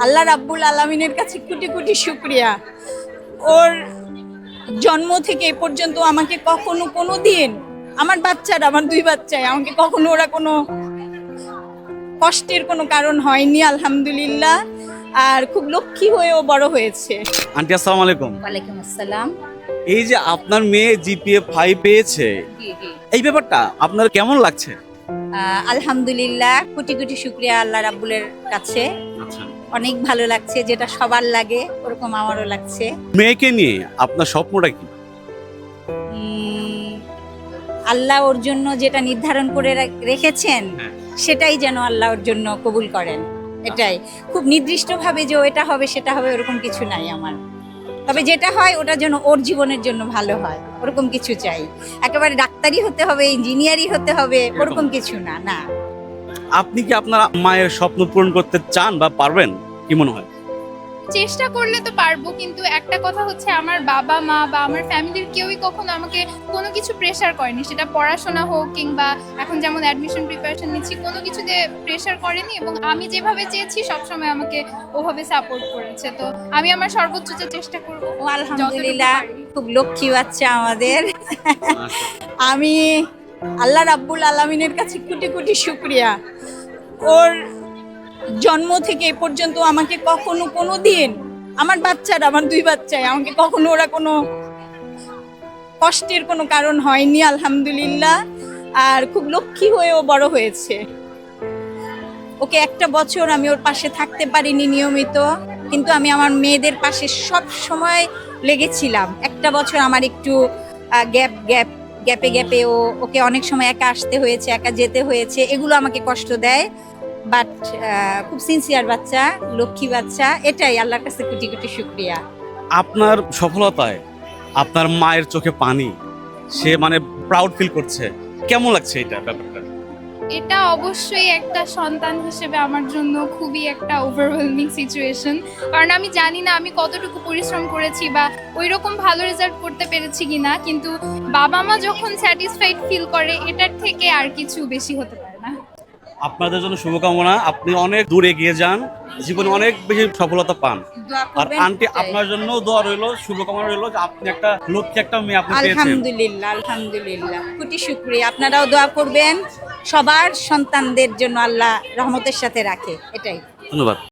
আল্লাহ রাব্বুল আলামিনের কাছে কোটি কোটি শুকরিয়া। ওর জন্ম থেকে এ পর্যন্ত আমাকে কখনো কোনো দিন, আমার বাচ্চারা, আমার 2 বাচ্চায় আমাকে কখনো ওরা কোনো কষ্টের কোনো কারণ হয়নি, আলহামদুলিল্লাহ। আর খুব লক্ষ্মী হয়েও বড় হয়েছে। আন্টি আসসালামু আলাইকুম। ওয়ালাইকুম আসসালাম। এই যে আপনার মেয়ে জিপিএ 5 পেয়েছে, জি জি। এই ব্যাপারটা আপনার কেমন লাগছে? আলহামদুলিল্লাহ, কোটি কোটি শুকরিয়া আল্লাহ রাব্বুলের কাছে। আচ্ছা, অনেক ভালো লাগছে, যেটা সবার লাগে ওরকম আমারও লাগছে। মেয়েকে নিয়ে আপনার স্বপ্নটা কি? উম, আল্লাহ ওর জন্য যেটা নির্ধারণ করে রেখেছেন হ্যাঁ। সেটাই যেন আল্লাহ ওর জন্য কবুল করেন, এটাই। খুব নির্দিষ্টভাবে যে ও এটা হবে সেটা হবে ওরকম কিছু নাই আমার। তবে যেটা হয় ওটা যেন ওর জীবনের জন্য ভালো হয়, ওরকম কিছু চাই। একেবারে ডাক্তারি হতে হবে, ইঞ্জিনিয়ারই হতে হবে, ওরকম কিছু না। না, আপনি কি আপনার মায়ের স্বপ্ন পূরণ করতে চান বা পারবেন? কি মনে হয়? চেষ্টা করলে তো পারবো, কিন্তু একটা কথা হচ্ছে আমার বাবা মা বা আমার ফ্যামিলির কেউই কখনো আমাকে কোনো কিছু প্রেশার করেনি, সেটা পড়াশোনা হোক কিংবা এখন যেমন অ্যাডমিশন প্রিপারেশন নিচ্ছি, কোনো কিছুতে প্রেশার করেনি এবং আমি যেভাবে চেয়েছি সবসময় আমাকে ওভাবে সাপোর্ট করেছে। তো আমি আমার সর্বোচ্চ চেষ্টা করবো। ও আলহামদুলিল্লাহ, খুব লক্ষ্মী বাচ্চা আমাদের। আমি আল্লাহ রাব্বুল আলামিনের কাছে কোটি কোটি শুকরিয়া। ওর জন্ম থেকে এ পর্যন্ত আমাকে কখনো কোনো দিন, আমার বাচ্চারা, আমার 2 বাচ্চায় আমাকে কখনো ওরা কোনো কষ্টের কোনো কারণ হয়নি, আলহামদুলিল্লাহ। আর খুব লক্ষ্মী হয়েও বড় হয়েছে। ওকে একটা বছর আমি ওর পাশে থাকতে পারিনি নিয়মিত, কিন্তু আমি আমার মেয়েদের পাশে সব সময় লেগেছিলাম। একটা বছর আমার একটু গ্যাপে গ্যাপে ওকে অনেক সময় একা আসতে হয়েছে, একা যেতে হয়েছে, এগুলো আমাকে কষ্ট দেয়। বাট খুব সিনসিয়ার বাচ্চা, লক্ষ্মী বাচ্চা, এটাই আল্লাহর কাছে কোটি কোটি শুকরিয়া। আপনার সফলতায় আপনার মায়ের চোখে পানি, সে মানে প্রাউড ফিল করছে, কেমন লাগছে এটা ব্যাপারটা? এটা অবশ্যই একটা সন্তান হিসেবে আমার জন্য খুবই একটা ওভারওয়েলমিং সিচুয়েশন, কারণ আমি জানি না আমি কতটুকু পরিশ্রম করেছি বা ওই রকম ভালো রেজাল্ট করতে পেরেছি কিনা, কিন্তু বাবা মা যখন স্যাটিসফাইড ফিল করে এটার থেকে আর কিছু বেশি হতে পারে না। আপনাদের জন্য শুভকামনা, আপনি অনেক দূর এগিয়ে যান, জীবনে অনেক বেশি সফলতা পান। দোয়া আর করবেন, আন্টি এটাই। আপনার জন্য দোয়া রইলো, শুভকামনা রইলো যে আপনি একটা লক্ষ্যে একটা মেয়ে আপনি পেয়েছেন। আলহামদুলিল্লাহ, আলহামদুলিল্লাহ, কোটি শুকরিয়া। আপনারাও দোয়া করবেন, সবার সন্তানদের জন্য আল্লাহ রহমতের সাথে রাখে, এটাই। ধন্যবাদ।